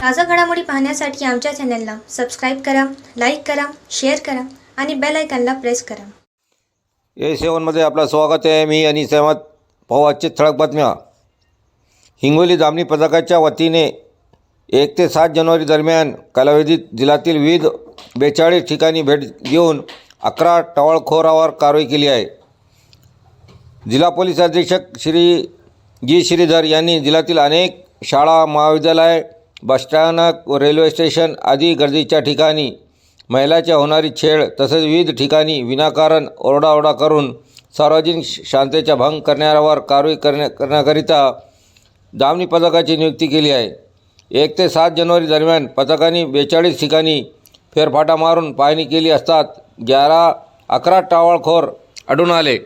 ताज़ा घडामोडी पाहण्यासाठी आमच्या चॅनलला सबस्क्राईब करा, लाईक करा, शेअर करा आणि बेल आयकॉनला प्रेस करा. A7मध्ये आपलं स्वागत आहे. मी अनिस अहमद. पाहू आजच्या ठळक बातम्या. हिंगोली दामनी पथकाच्या वतीने 1 ते 7 जानेवारी दरम्यान कालावधीत जिल्ह्यातील विविध 42 ठिकाणी भेट देऊन 11 टवाळखोरावर कारवाई केली आहे. जिल्हा पोलीस अधीक्षक श्री जी श्रीधर यांनी जिल्ह्यातील अनेक शाळा, महाविद्यालय, बसस्थानक व रेल्वे स्टेशन आदी गर्दीच्या ठिकाणी महिलांच्या होणारी छेड तसेच विविध ठिकाणी विनाकारण ओरडाओरडा करून सार्वजनिक शांततेचा भंग करणाऱ्यावर कारवाई करण्याकरिता दामनी पथकाची नियुक्ती केली आहे. 1 ते 7 जानेवारी दरम्यान पथकाने 42 ठिकाणी फेरफाटा मारून पाहणी केली असता 11 टवाळखोर आढळून आले.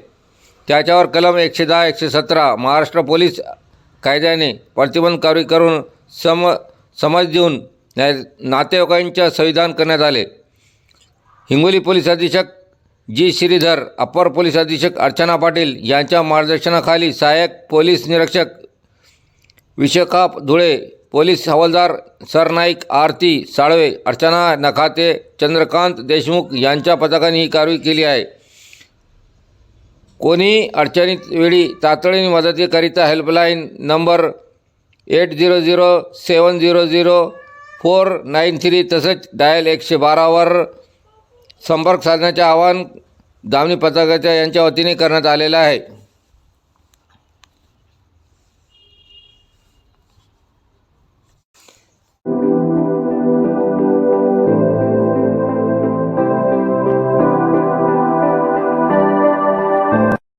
त्याच्यावर कलम 110, 117 महाराष्ट्र पोलीस कायद्याने प्रतिबंध कारवाई करून समज देऊन नातेवाईकांचे संविधान करण्यात आले. हिंगोली पोलीस अधीक्षक जी श्रीधर, अप्पर पोलीस अधीक्षक अर्चना पाटील यांच्या मार्गदर्शनाखाली सहाय्यक पोलीस निरीक्षक विशाखा धुळे, पोलीस हवालदार सरनाईक आरती साळवे, अर्चना नखाते, चंद्रकांत देशमुख यांच्या पथकाने ही कारवाई केली आहे. कोणी अडचणीत वेळी तातडीने मदतीकरिता हेल्पलाईन नंबर 800-700-493 तसेच डायल 112 संपर्क साधण्याचे आवाहन दामनी पथकाच्या यांच्या वतीने करण्यात आलेलं आहे.